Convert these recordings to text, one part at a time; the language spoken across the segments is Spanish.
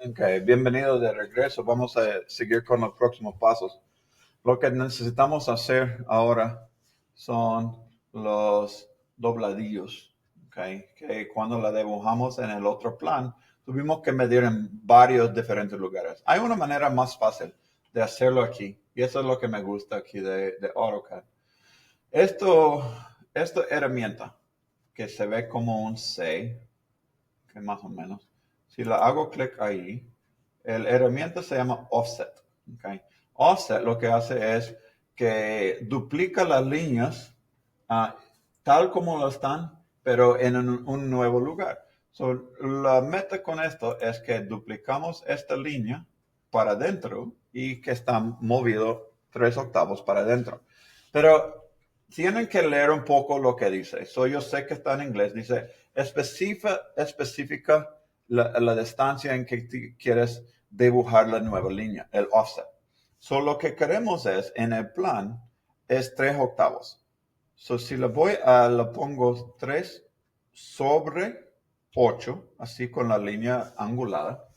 Ok, bienvenido de regreso. Vamos a seguir con los próximos pasos. Lo que necesitamos hacer ahora son los dobladillos. Okay, que cuando la dibujamos en el otro plan, tuvimos que medir en varios diferentes lugares. Hay una manera más fácil de hacerlo aquí, y eso es lo que me gusta aquí de AutoCAD. Esta herramienta que se ve como un C, que más o menos, si la hago clic ahí, la herramienta se llama Offset. Okay. Offset lo que hace es que duplica las líneas tal como lo están, pero en un nuevo lugar. So, la meta con esto es que duplicamos esta línea para adentro y que está movido 3/8 para adentro. Pero tienen que leer un poco lo que dice. So, yo sé que está en inglés. Dice, especifica la distancia en que quieres dibujar la nueva línea, el offset. So, lo que queremos es, en el plan, es 3/8. So, si le pongo 3/8, así con la línea angulada,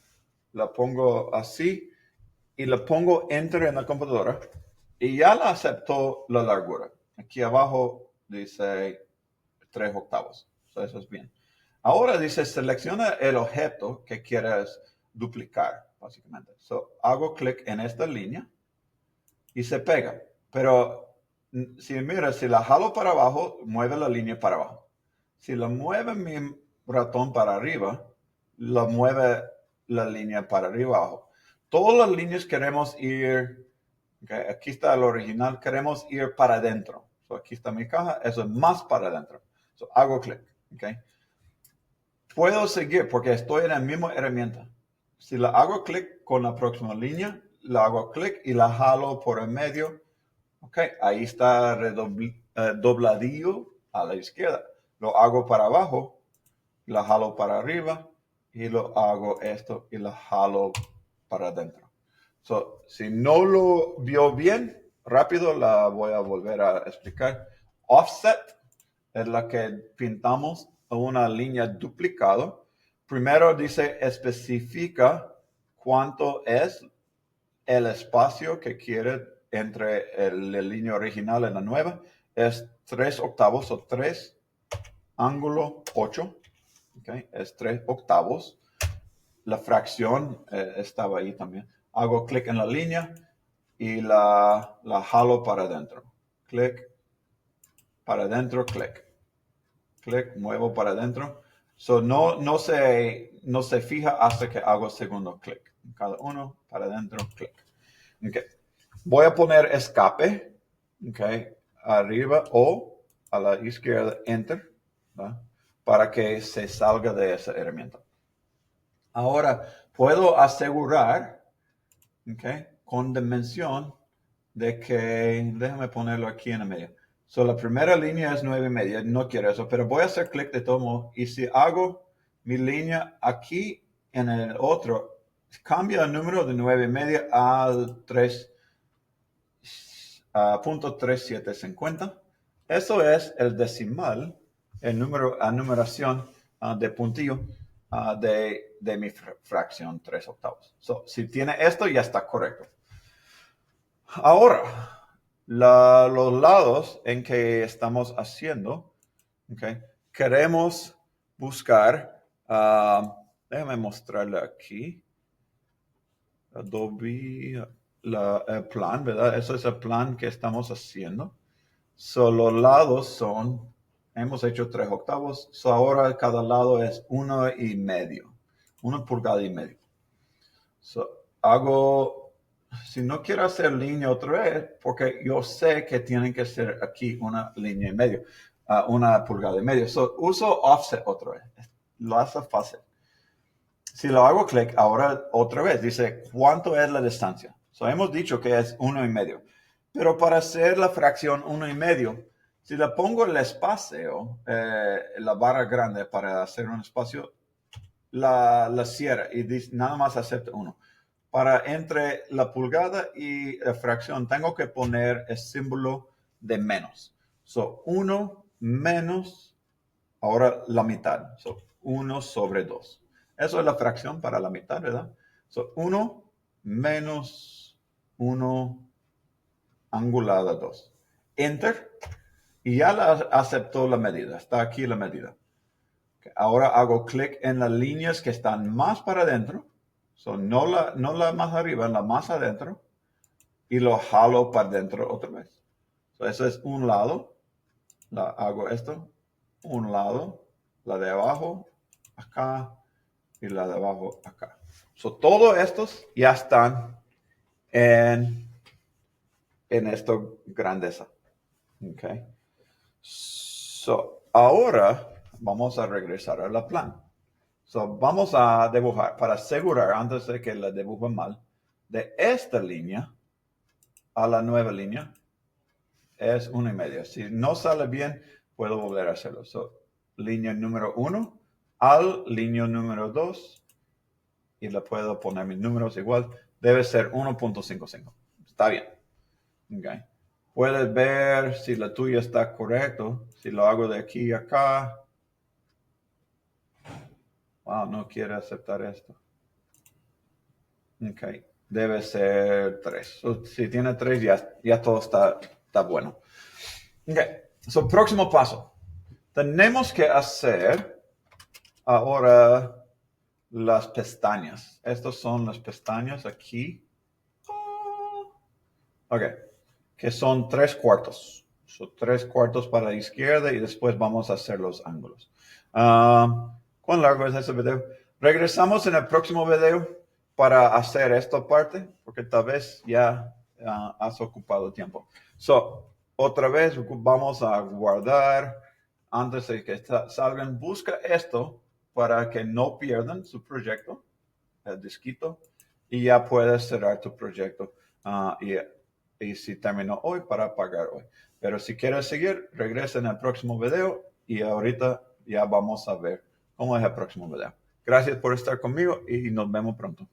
la pongo así y le pongo enter en la computadora y ya la aceptó la largura. Aquí abajo dice 3/8. So, eso es bien. Ahora dice selecciona el objeto que quieres duplicar, básicamente. So, hago clic en esta línea y se pega. Pero si la jalo para abajo, mueve la línea para abajo. Si la mueve mi ratón para arriba, la mueve la línea para arriba abajo. Todas las líneas queremos ir, okay, aquí está el original, queremos ir para adentro. So, aquí está mi caja, eso es más para adentro. So, hago clic. Okay. Puedo seguir porque estoy en la misma herramienta. Si la hago clic con la próxima línea, la hago clic y la jalo por el medio. Ok, ahí está dobladillo a la izquierda. Lo hago para abajo, la jalo para arriba y lo hago esto y la jalo para adentro. So, si no lo vio bien, rápido la voy a volver a explicar. Offset es la que pintamos una línea duplicado. Primero dice especifica cuánto es el espacio que quiere entre la línea original y la nueva. Es 3/8 o 3 ángulo 8. Okay, es 3/8. La fracción estaba ahí también. Hago clic en la línea y la jalo para adentro. Clic, para adentro, clic. Clic, muevo para adentro. So, no se fija hasta que hago segundo clic. Cada uno, para adentro, clic. Okay. Voy a poner escape, okay, arriba o a la izquierda, enter, ¿verdad? Para que se salga de esa herramienta. Ahora, puedo asegurar, okay, con dimensión de que, déjame ponerlo aquí en el medio. So, la primera línea es 9.5, no quiero eso, pero voy a hacer clic de todo modo. Y si hago mi línea aquí en el otro, cambia el número de 9.5 al 3. .3750. Eso es el decimal, el número, la numeración de puntillo de mi fracción 3/8. So, si tiene esto, ya está correcto. Ahora, los lados en que estamos haciendo, okay, queremos buscar, déjame mostrarle aquí, Adobe, el plan, ¿verdad? Eso es el plan que estamos haciendo. So, los lados hemos hecho 3/8, so ahora cada lado es 1.5, 1,5 pulgadas. So, si no quiero hacer línea otra vez, porque yo sé que tienen que ser aquí 1,5, 1,5 pulgadas. So, uso offset otra vez. Lo hace fácil. Si lo hago clic, ahora otra vez dice cuánto es la distancia. So, hemos dicho que es 1,5. Pero para hacer la fracción 1,5, si le pongo el espacio, la barra grande para hacer un espacio, la cierra y dice, nada más acepta 1. Para entre la pulgada y la fracción, tengo que poner el símbolo de menos. So, 1 menos, ahora la mitad. So, 1/2. Eso es la fracción para la mitad, ¿verdad? So, 1 menos 1 angulada 2. Enter. Y ya aceptó la medida. Está aquí la medida. Okay. Ahora hago clic en las líneas que están más para adentro. So, no la más arriba, la más adentro. Y lo jalo para adentro otra vez. So, eso es un lado. Hago esto. Un lado. La de abajo. Acá. Y la de abajo acá. So, todos estos ya están en esta grandeza. Okay. So, ahora vamos a regresar a la plan. So, vamos a dibujar para asegurar, antes de que la dibuje mal, de esta línea a la nueva línea es 1,5. Si no sale bien, puedo volver a hacerlo. So, línea número 1 al línea número 2. Y le puedo poner mis números igual. Debe ser 1.55. Está bien. Okay. Puedes ver si la tuya está correcto. Si lo hago de aquí a acá. Wow, no quiere aceptar esto. Ok. Debe ser 3. So, si tiene 3, ya todo está bueno. Ok. So, próximo paso. Tenemos que hacer ahora las pestañas. Estas son las pestañas aquí. Ok. Que son 3/4. Son 3/4 para la izquierda y después vamos a hacer los ángulos. ¿Cuán largo es ese video? Regresamos en el próximo video para hacer esta parte, porque tal vez ya has ocupado tiempo. So, otra vez vamos a guardar antes de que salgan. Busca esto para que no pierdan su proyecto, el disquito, y ya puedes cerrar tu proyecto. Y si terminó hoy, para pagar hoy. Pero si quieres seguir, regresa en el próximo video y ahorita ya vamos a ver cómo es el próximo video. Gracias por estar conmigo y nos vemos pronto.